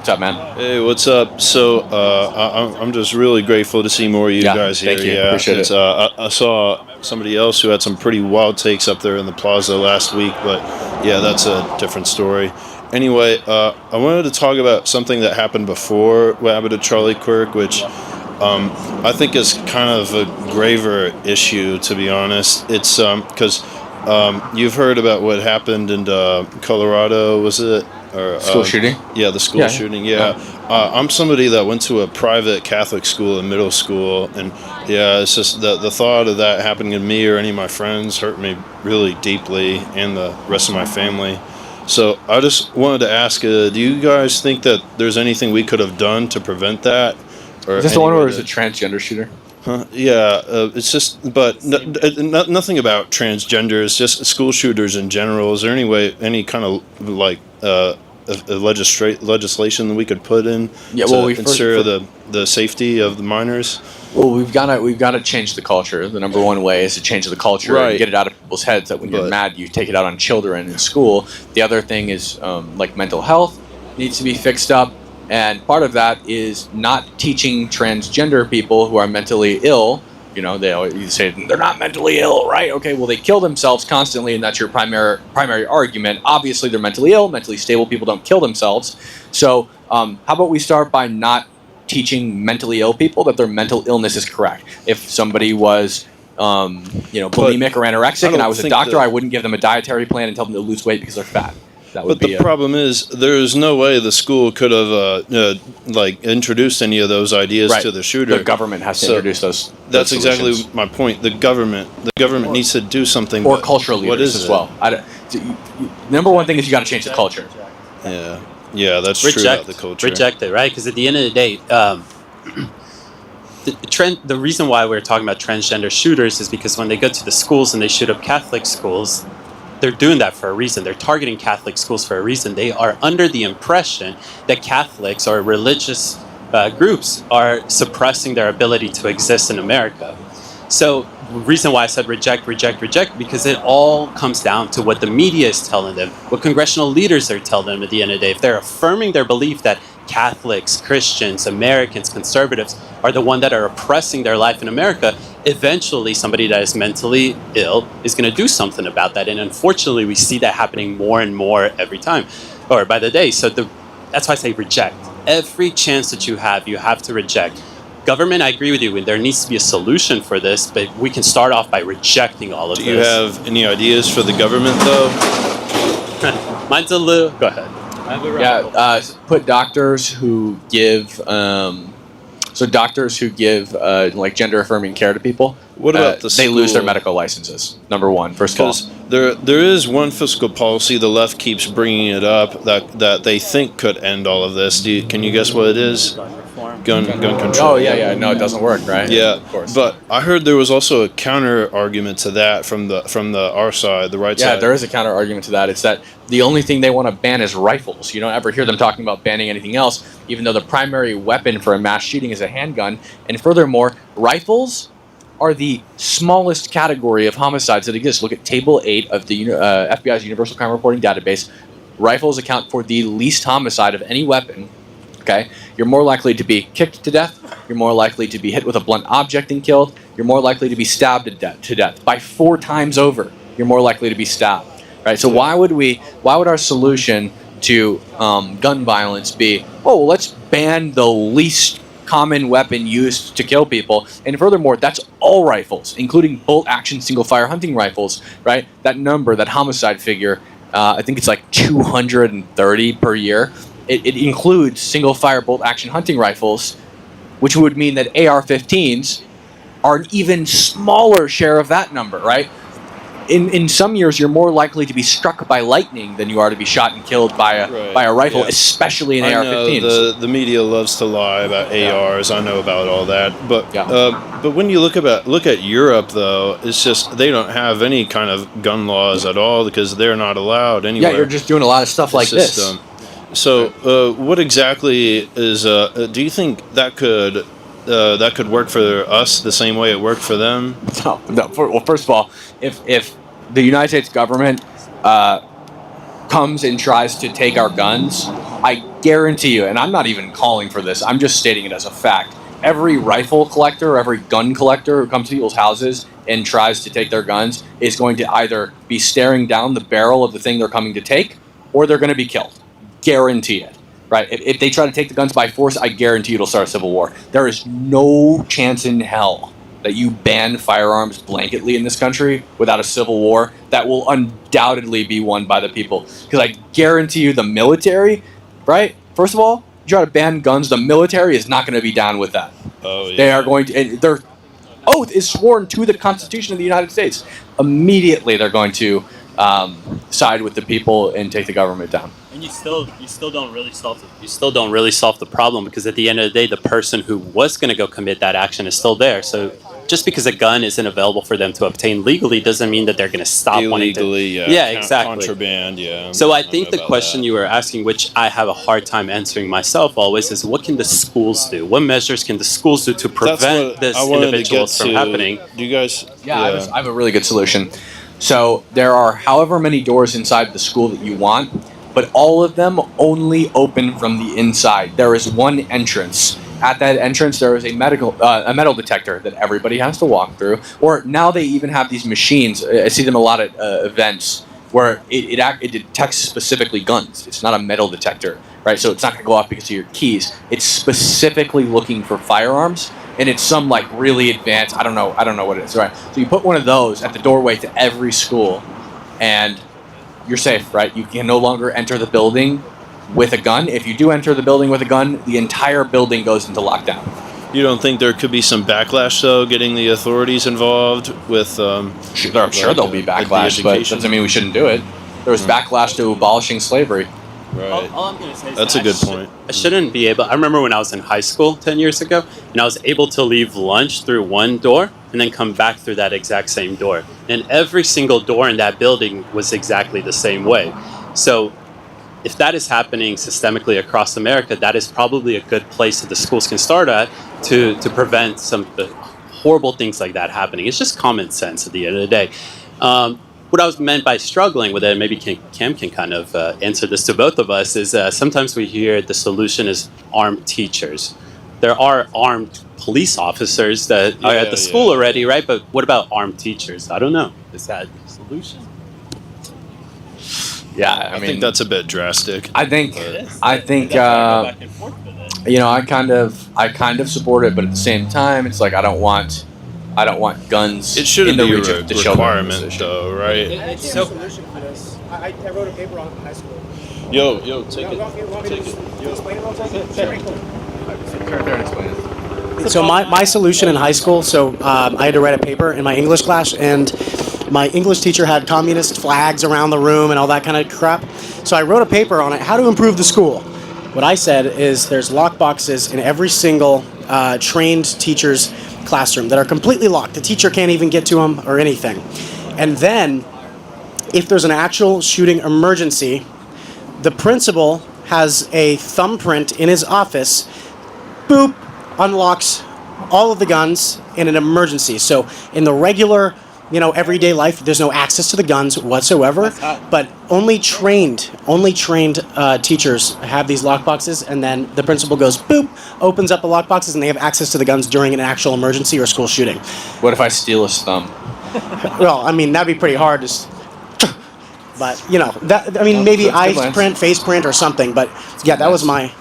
What's up, man? Hey, what's up? So, I'm just really grateful to see more of you guys here. Thank you. Yeah, Appreciate it. I saw somebody else who had some pretty wild takes up there in the plaza last week, but yeah, that's a different story. Anyway, I wanted to talk about something that happened before what happened to Charlie Kirk, which I think is kind of a graver issue, to be honest. It's because you've heard about what happened in Colorado, was it? Or School shooting? Yeah, the school shooting. Yeah, I'm somebody that went to a private Catholic school in middle school, and yeah, it's just the thought of that happening to me or any of my friends hurt me really deeply, and the rest of my family. So I just wanted to ask, do you guys think that there's anything we could have done to prevent that? Or Is this the one any where way it's a to- transgender shooter? Yeah, it's just, but nothing about transgenders, just school shooters in general. Is there any kind of like legislation that we could put in to ensure the safety of the minors? Well, we've got to change the culture. The number one way is to change the culture Right. and get it out of people's heads that when you're mad, you take it out on children in school. The other thing is like mental health needs to be fixed up. And part of that is not teaching transgender people who are mentally ill. You know, they always say they're not mentally ill, right? Okay, well, they kill themselves constantly, and that's your primary argument. Obviously, they're mentally ill. Mentally stable people don't kill themselves. So, how about we start by not teaching mentally ill people that their mental illness is correct? If somebody was, bulimic or anorexic, and I was a doctor, I wouldn't give them a dietary plan and tell them to lose weight because they're fat. But the problem is, there's no way the school could have introduced any of those ideas to the shooter. The government has to introduce those. That's solutions. exactly my point. The government needs to do something. Or cultural leaders as well. Number one thing is you got to change the culture. Yeah, that's true about the culture. Reject it, right? Because at the end of the day, the reason why we're talking about transgender shooters is because when they go to the schools and they shoot up Catholic schools, they're doing that for a reason. They're targeting Catholic schools for a reason. They are under the impression that Catholics or religious groups are suppressing their ability to exist in America. So the reason why I said reject, because it all comes down to what the media is telling them, what congressional leaders are telling them at the end of the day. If they're affirming their belief that Catholics, Christians, Americans, conservatives are the one that are oppressing their life in America, eventually somebody that is mentally ill is going to do something about that. And unfortunately, we see that happening more and more every time, or by the day. So that's why I say reject. Every chance that you have to reject. Government, I agree with you. There needs to be a solution for this, but we can start off by rejecting all of this. Do you have any ideas for the government, though? Mine's a little... Go ahead. Put doctors who give like gender affirming care to people. What about the they lose their school? medical licenses. Number one, first of all. Because there is one fiscal policy, the left keeps bringing it up, that they think could end all of this. Can you guess what it is? Gun control. Oh yeah. No, it doesn't work, right? Yeah, of course. But I heard there was also a counter argument to that from our side, the right side. Yeah, there is a counter argument to that. It's that the only thing they want to ban is rifles. You don't ever hear them talking about banning anything else, even though the primary weapon for a mass shooting is a handgun. And furthermore, rifles are the smallest category of homicides that exist. Look at Table 8 of the FBI's Universal Crime Reporting Database. Rifles account for the least homicide of any weapon. Okay, you're more likely to be kicked to death. You're more likely to be hit with a blunt object and killed. You're more likely to be stabbed to death. By 4 times over, you're more likely to be stabbed. Right. So why would our solution to gun violence be, let's ban the least common weapon used to kill people? And furthermore, that's all rifles, including bolt-action single-fire hunting rifles. Right. That number, that homicide figure, I think it's like 230 per year. It includes single-fire bolt-action hunting rifles, which would mean that AR-15s are an even smaller share of that number, right? In some years, you're more likely to be struck by lightning than you are to be shot and killed by a rifle, especially in AR-15s. Know the media loves to lie about ARs. I know about all that, but when you look at Europe, though, it's just they don't have any kind of gun laws at all because they're not allowed anywhere. Yeah, you're just doing a lot of stuff like this. So, what exactly is? Do you think that could work for us the same way it worked for them? No. Well, first of all, if the United States government comes and tries to take our guns, I guarantee you, and I'm not even calling for this, I'm just stating it as a fact. Every rifle collector, every gun collector who comes to people's houses and tries to take their guns is going to either be staring down the barrel of the thing they're coming to take, or they're going to be killed. Guarantee it. Right? If they try to take the guns by force, I guarantee it'll start a civil war. There is no chance in hell that you ban firearms blanketly in this country without a civil war that will undoubtedly be won by the people. Because I guarantee you the military, right? First of all, you try to ban guns, the military is not going to be down with that. Oh, yeah. They are going to, and their oath is sworn to the Constitution of the United States. Immediately they're going to side with the people and take the government down. And you still don't really solve the problem, because at the end of the day, the person who was going to go commit that action is still there. So just because a gun isn't available for them to obtain legally doesn't mean that they're going to stop wanting to. Illegally, Yeah, exactly. Contraband, yeah. So I think the question you were asking, which I have a hard time answering myself always, is what can the schools do? What measures can the schools do to prevent this individuals from happening? Do you guys? Yeah, I have a really good solution. So there are however many doors inside the school that you want, but all of them only open from the inside. There is one entrance. At that entrance, there is a metal detector that everybody has to walk through. Or now they even have these machines. I see them a lot at events where it detects specifically guns. It's not a metal detector, right? So it's not going to go off because of your keys. It's specifically looking for firearms, and it's some like really advanced. I don't know what it is, right? So you put one of those at the doorway to every school, and you're safe, right? You can no longer enter the building with a gun. If you do enter the building with a gun, the entire building goes into lockdown. You don't think there could be some backlash, though, getting the authorities involved with? I'm sure there'll be backlash, but that doesn't mean we shouldn't do it. There was backlash to abolishing slavery. Right. All I'm going to say is That's a good point. I shouldn't be able. I remember when I was in high school 10 years ago, and I was able to leave lunch through one door and then come back through that exact same door. And every single door in that building was exactly the same way. So if that is happening systemically across America, that is probably a good place that the schools can start at to prevent some horrible things like that happening. It's just common sense at the end of the day. What I was meant by struggling with it, and maybe Cam can kind of answer this to both of us, is sometimes we hear the solution is armed teachers. There are armed police officers that are at the school already, right? But what about armed teachers? I don't know. Is that a solution? Yeah, I think that's a bit drastic. I think you know, I kind of support it, but at the same time, it's like I don't want guns. It shouldn't in the be reach a of the children requirement, though, right? It's a solution for this. I wrote a paper on it in high school. Yo, take it. Want me to explain it real quick? Sure. So my solution in high school, I had to write a paper in my English class, and my English teacher had communist flags around the room and all that kind of crap. So I wrote a paper on it, how to improve the school. What I said is there's lock boxes in every single trained teacher's classroom that are completely locked. The teacher can't even get to them or anything. And then, if there's an actual shooting emergency, the principal has a thumbprint in his office, boop, unlocks all of the guns in an emergency. So in the regular, everyday life, there's no access to the guns whatsoever. But only trained teachers have these lockboxes, and then the principal goes, boop, opens up the lockboxes, and they have access to the guns during an actual emergency or school shooting. What if I steal his thumb? Well, I mean, that'd be pretty hard to... But, maybe that's a good face print or something. But, yeah, that was my